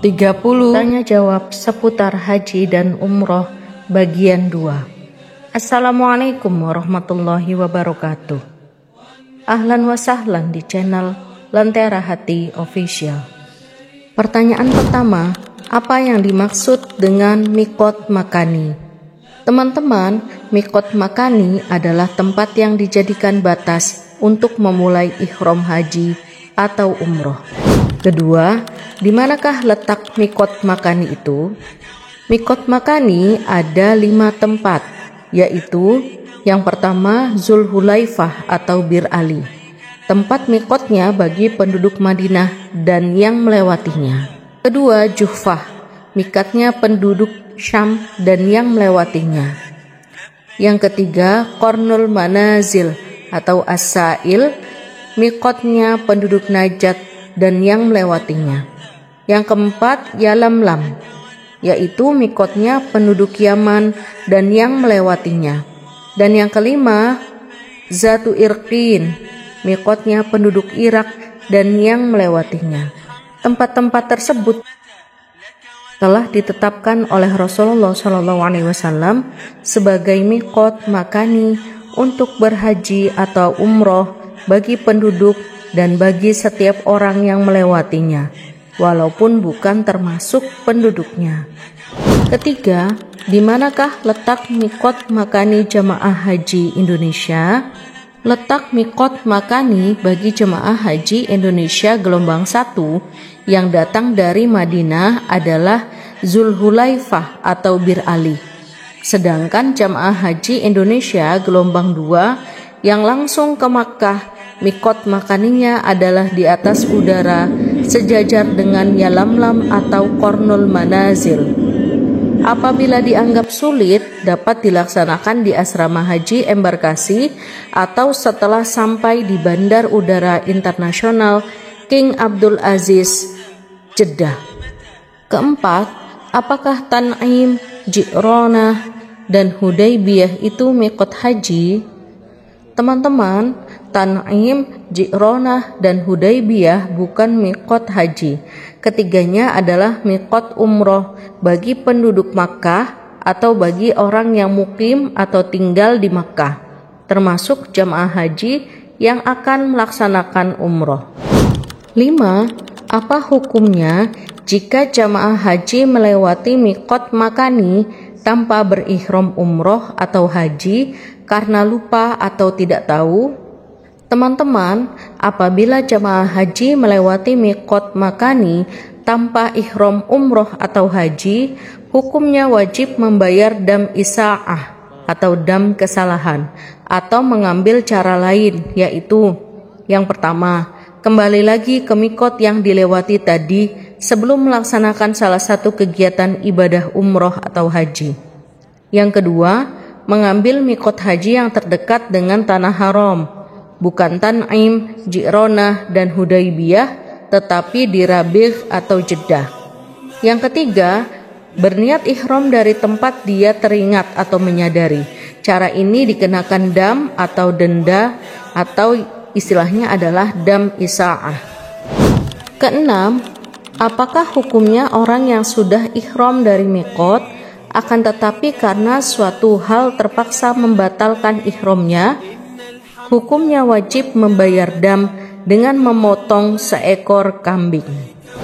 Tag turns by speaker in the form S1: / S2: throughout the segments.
S1: 30 Tanya jawab seputar haji dan umroh bagian 2. Assalamualaikum warahmatullahi wabarakatuh. Ahlan wa sahlan di channel Lentera Hati Official. Pertanyaan pertama, apa yang dimaksud dengan miqat makani? Teman-teman, miqat makani adalah tempat yang dijadikan batas untuk memulai ihram haji atau umroh. Kedua, di manakah letak miqat makani itu? Miqat makani ada 5 tempat, yaitu yang pertama Zulhulaifah atau Bir Ali, tempat miqatnya bagi penduduk Madinah dan yang melewatinya. Kedua, Juhfah, miqatnya penduduk Syam dan yang melewatinya. Yang ketiga, Qarnul Manazil atau As-Sa'il, miqatnya penduduk Najd dan yang melewatinya. Yang keempat, Yalamlam, yaitu miqatnya penduduk Yaman dan yang melewatinya. Dan yang kelima, Zatu Irqin, miqatnya penduduk Irak dan yang melewatinya. Tempat-tempat tersebut telah ditetapkan oleh Rasulullah SAW sebagai miqat makani untuk berhaji atau umroh bagi penduduk dan bagi setiap orang yang melewatinya, walaupun bukan termasuk penduduknya. Ketiga, di manakah letak miqat makani jamaah haji Indonesia? Letak miqat makani bagi jemaah haji Indonesia gelombang 1 yang datang dari Madinah adalah Zulhulaifah atau Bir Ali. Sedangkan jemaah haji Indonesia gelombang 2 yang langsung ke Makkah, miqat makaninya adalah di atas udara sejajar dengan Yalamlam atau Qarnul Manazil. Apabila dianggap sulit, dapat dilaksanakan di asrama haji embarkasi atau setelah sampai di Bandar Udara Internasional King Abdul Aziz, Jeddah. Keempat, apakah Tan'im, Ji'ronah, dan Hudaybiyah itu miqat haji? Teman-teman, Tan'im, Ji'ronah, dan Hudaybiyah bukan miqat haji. Ketiganya adalah miqat umroh bagi penduduk Makkah atau bagi orang yang mukim atau tinggal di Makkah, termasuk jamaah haji yang akan melaksanakan umroh. 5. Apa hukumnya jika jamaah haji melewati miqat makani tanpa berihram umroh atau haji karena lupa atau tidak tahu? Teman-teman, apabila jamaah haji melewati miqat makani tanpa ihram umroh atau haji, hukumnya wajib membayar dam isa'ah atau dam kesalahan atau mengambil cara lain, yaitu yang pertama, kembali lagi ke miqat yang dilewati tadi sebelum melaksanakan salah satu kegiatan ibadah umroh atau haji. Yang kedua, mengambil miqat haji yang terdekat dengan tanah haram, bukan Tan'im, Ji'ronah, dan Hudaybiyah, tetapi di Rabigh atau Jeddah. Yang ketiga, berniat ihram dari tempat dia teringat atau menyadari. Cara ini dikenakan dam atau denda, atau istilahnya adalah dam isa'ah. Keenam, apakah hukumnya orang yang sudah ihram dari miqat akan tetapi karena suatu hal terpaksa membatalkan ihramnya? Hukumnya wajib membayar dam dengan memotong seekor kambing.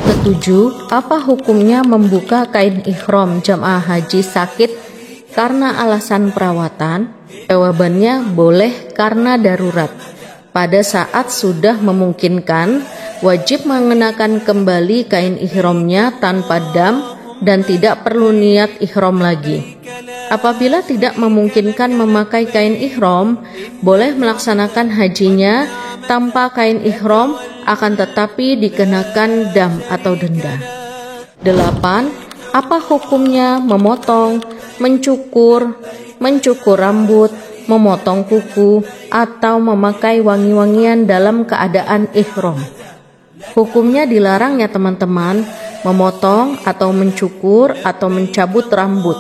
S1: Ketujuh, apa hukumnya membuka kain ihram jamaah haji sakit karena alasan perawatan? Jawabannya boleh karena darurat. Pada saat sudah memungkinkan, wajib mengenakan kembali kain ihramnya tanpa dam dan tidak perlu niat ihram lagi. Apabila tidak memungkinkan memakai kain ihram, boleh melaksanakan hajinya tanpa kain ihram, akan tetapi dikenakan dam atau denda. 8. Apa hukumnya memotong, mencukur rambut, memotong kuku, atau memakai wangi-wangian dalam keadaan ihram? Hukumnya dilarang ya teman-teman, memotong atau mencukur atau mencabut rambut,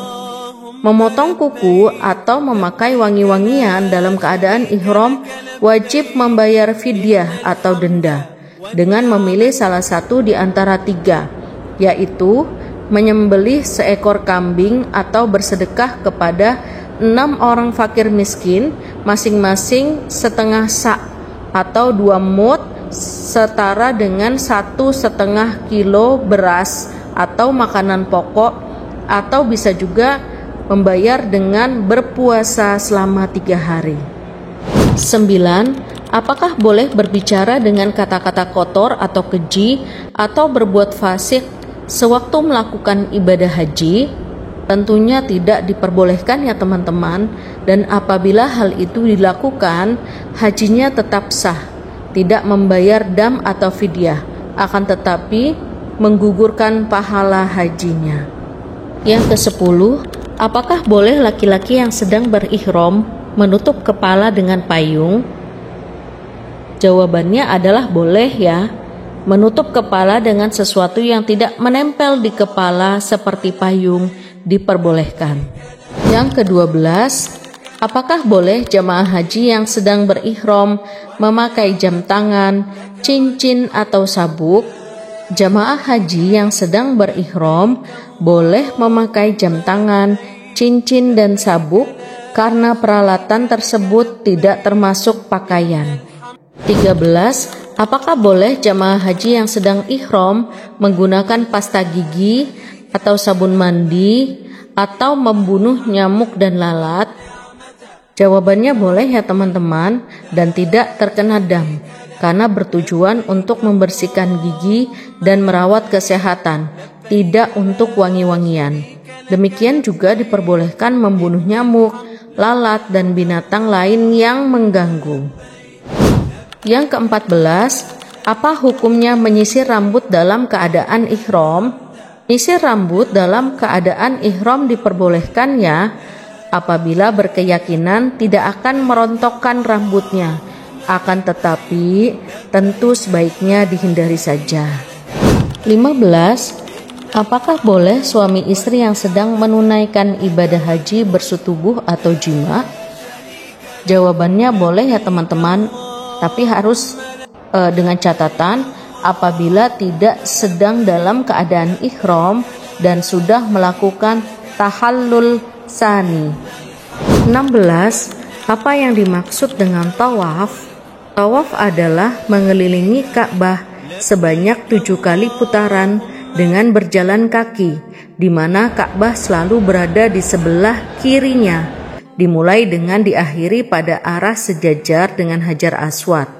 S1: memotong kuku atau memakai wangi-wangian dalam keadaan ihram wajib membayar fidyah atau denda dengan memilih salah satu di antara 3, yaitu menyembelih seekor kambing atau bersedekah kepada 6 orang fakir miskin, masing-masing setengah sa' atau 2 mud, setara dengan 1,5 kilo beras atau makanan pokok, atau bisa juga membayar dengan berpuasa selama 3 hari. 9. Apakah boleh berbicara dengan kata-kata kotor atau keji atau berbuat fasik sewaktu melakukan ibadah haji? Tentunya tidak diperbolehkan ya teman-teman, dan apabila hal itu dilakukan, hajinya tetap sah, tidak membayar dam atau fidyah, akan tetapi menggugurkan pahala hajinya. Yang ke-10, apakah boleh laki-laki yang sedang berihram menutup kepala dengan payung? Jawabannya adalah boleh ya. Menutup kepala dengan sesuatu yang tidak menempel di kepala seperti payung diperbolehkan. Yang ke-12, apakah boleh jamaah haji yang sedang berihram memakai jam tangan, cincin atau sabuk? Jamaah haji yang sedang berihram boleh memakai jam tangan, cincin dan sabuk karena peralatan tersebut tidak termasuk pakaian. 13. Apakah boleh jamaah haji yang sedang ihram menggunakan pasta gigi atau sabun mandi atau membunuh nyamuk dan lalat? Jawabannya boleh ya teman-teman, dan tidak terkena dam karena bertujuan untuk membersihkan gigi dan merawat kesehatan, tidak untuk wangi-wangian. Demikian juga diperbolehkan membunuh nyamuk, lalat dan binatang lain yang mengganggu. Yang ke-14, apa hukumnya menyisir rambut dalam keadaan ihram? Menyisir rambut dalam keadaan ihram diperbolehkan ya, apabila berkeyakinan tidak akan merontokkan rambutnya, akan tetapi tentu sebaiknya dihindari saja. 15. Apakah boleh suami istri yang sedang menunaikan ibadah haji bersetubuh atau jima? Jawabannya boleh ya teman-teman, tapi harus dengan catatan apabila tidak sedang dalam keadaan ihram dan sudah melakukan tahallul tsani. 16. Apa yang dimaksud dengan tawaf? Tawaf adalah mengelilingi Ka'bah sebanyak 7 kali putaran dengan berjalan kaki, di mana Ka'bah selalu berada di sebelah kirinya, dimulai dengan diakhiri pada arah sejajar dengan Hajar Aswad.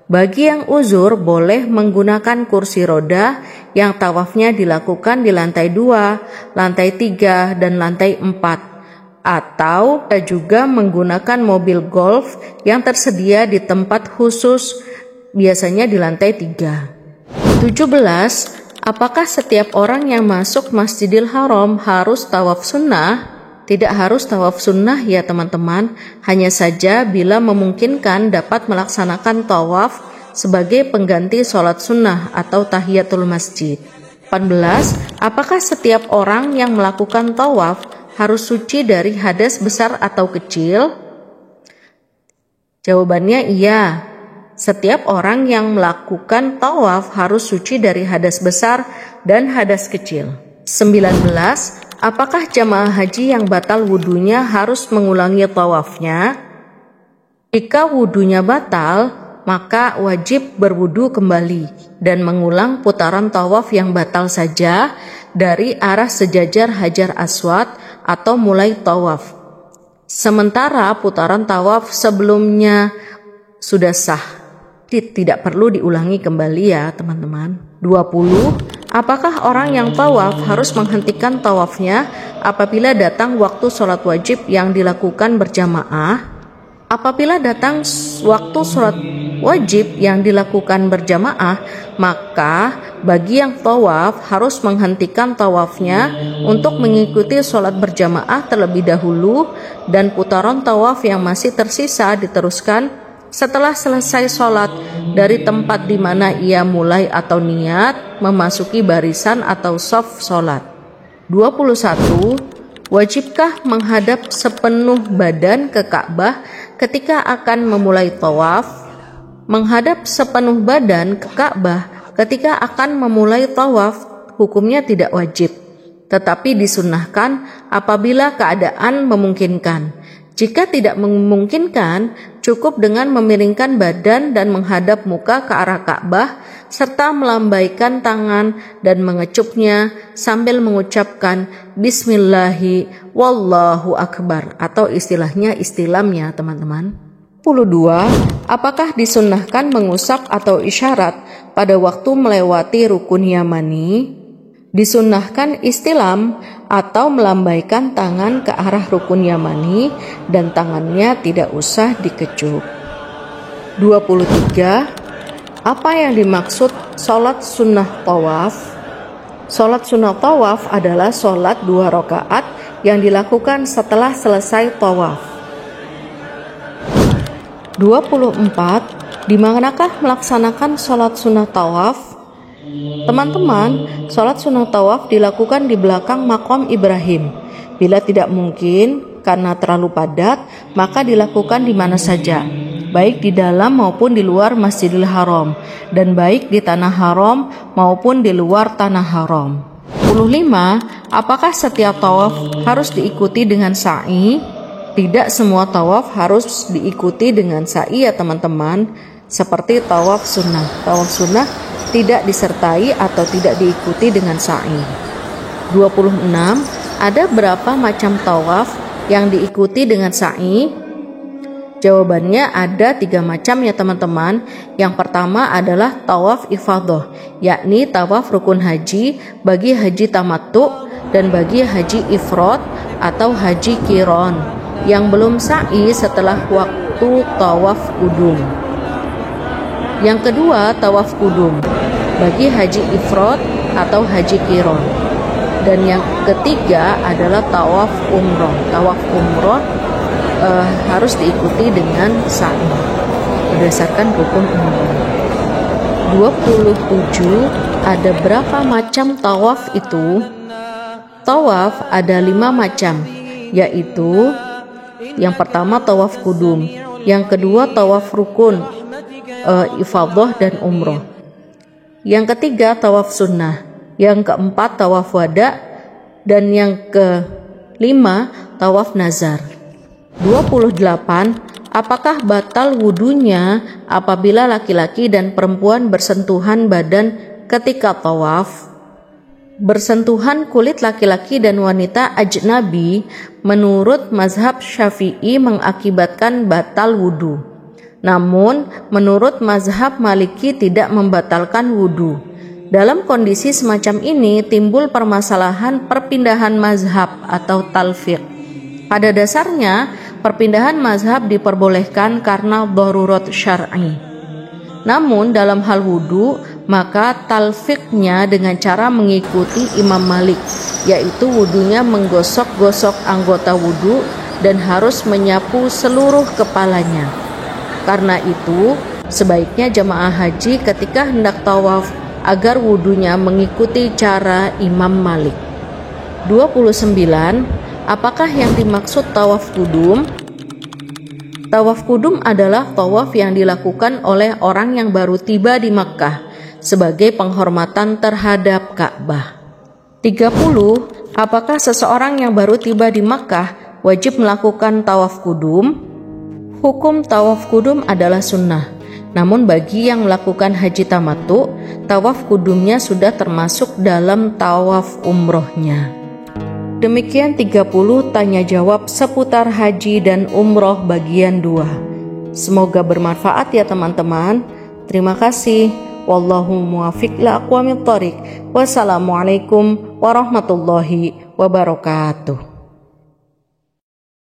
S1: Bagi yang uzur boleh menggunakan kursi roda yang tawafnya dilakukan di lantai 2, lantai 3, dan lantai 4, atau juga menggunakan mobil golf yang tersedia di tempat khusus, biasanya di lantai 3. 17. Apakah setiap orang yang masuk Masjidil Haram harus tawaf sunnah? Tidak harus tawaf sunnah ya teman-teman, hanya saja bila memungkinkan dapat melaksanakan tawaf sebagai pengganti sholat sunnah atau tahiyatul masjid. 18. Apakah setiap orang yang melakukan tawaf harus suci dari hadas besar atau kecil? Jawabannya iya. Setiap orang yang melakukan tawaf harus suci dari hadas besar dan hadas kecil. 19. Apakah jamaah haji yang batal wudunya harus mengulangi tawafnya? Jika wudunya batal, maka wajib berwudu kembali dan mengulang putaran tawaf yang batal saja dari arah sejajar Hajar Aswad atau mulai tawaf. Sementara putaran tawaf sebelumnya sudah sah, tidak perlu diulangi kembali ya teman-teman. 20. Apakah orang yang tawaf harus menghentikan tawafnya apabila datang waktu sholat wajib yang dilakukan berjamaah? Apabila datang waktu sholat wajib yang dilakukan berjamaah, maka bagi yang tawaf harus menghentikan tawafnya untuk mengikuti sholat berjamaah terlebih dahulu, dan putaran tawaf yang masih tersisa diteruskan setelah selesai sholat dari tempat di mana ia mulai atau niat memasuki barisan atau shaf sholat. 21. Wajibkah menghadap sepenuh badan ke Ka'bah ketika akan memulai tawaf? Menghadap sepenuh badan ke Ka'bah ketika akan memulai tawaf hukumnya tidak wajib, tetapi disunnahkan apabila keadaan memungkinkan. Jika tidak memungkinkan, cukup dengan memiringkan badan dan menghadap muka ke arah Ka'bah serta melambaikan tangan dan mengecupnya sambil mengucapkan Bismillahi wallahu akbar atau istilahnya istilamnya teman-teman. 22. Apakah disunnahkan mengusap atau isyarat pada waktu melewati rukun yamani? Disunnahkan istilam atau melambaikan tangan ke arah rukun yamani dan tangannya tidak usah dikecup. 23. Apa yang dimaksud sholat sunnah tawaf? Sholat sunnah tawaf adalah sholat 2 rakaat yang dilakukan setelah selesai tawaf. 24. Di manakah melaksanakan sholat sunnah tawaf? Teman-teman, sholat sunnah tawaf dilakukan di belakang makom Ibrahim. Bila tidak mungkin karena terlalu padat, maka dilakukan di mana saja, baik di dalam maupun di luar Masjidil Haram, dan baik di tanah haram maupun di luar tanah haram. 25. Apakah setiap tawaf harus diikuti dengan sa'i? Tidak semua tawaf harus diikuti dengan sa'i ya teman-teman, seperti tawaf sunnah. Tawaf sunnah tidak disertai atau tidak diikuti dengan sa'i. 26. Ada berapa macam tawaf yang diikuti dengan sa'i? Jawabannya ada 3 macam ya teman-teman. Yang pertama adalah tawaf ifadah, yakni tawaf rukun haji bagi haji tamattu dan bagi haji ifrad atau haji qiran yang belum sa'i setelah waktu tawaf kudum. Yang kedua, tawaf kudum bagi haji ifrad atau haji qiran. Dan yang ketiga adalah tawaf umroh. Tawaf umroh harus diikuti dengan sa'i berdasarkan rukun umroh. 27. Ada berapa macam tawaf itu? Tawaf ada 5 macam, yaitu yang pertama tawaf kudum, yang kedua tawaf rukun, ifadah dan umroh. Yang ketiga tawaf sunnah, yang keempat tawaf wada, dan yang kelima tawaf nazar. 28. Apakah batal wudunya apabila laki-laki dan perempuan bersentuhan badan ketika tawaf? Bersentuhan kulit laki-laki dan wanita ajnabi menurut mazhab Syafi'i mengakibatkan batal wudu. Namun, menurut mazhab Maliki tidak membatalkan wudu. Dalam kondisi semacam ini timbul permasalahan perpindahan mazhab atau talfiq. Pada dasarnya, perpindahan mazhab diperbolehkan karena darurat syar'i. Namun, dalam hal wudu, maka talfiqnya dengan cara mengikuti Imam Malik, yaitu wudunya menggosok-gosok anggota wudu dan harus menyapu seluruh kepalanya. Karena itu, sebaiknya jamaah haji ketika hendak tawaf agar wudunya mengikuti cara Imam Malik. 29. Apakah yang dimaksud tawaf kudum? Tawaf kudum adalah tawaf yang dilakukan oleh orang yang baru tiba di Makkah sebagai penghormatan terhadap Ka'bah. 30. Apakah seseorang yang baru tiba di Makkah wajib melakukan tawaf kudum? Hukum tawaf kudum adalah sunnah. Namun bagi yang melakukan haji tamattu, tawaf kudumnya sudah termasuk dalam tawaf umrohnya. Demikian 30 tanya jawab seputar haji dan umroh bagian 2. Semoga bermanfaat ya teman-teman. Terima kasih. Wallahu muwaffiq ila aqwamit thoriq. Wassalamualaikum warahmatullahi wabarakatuh.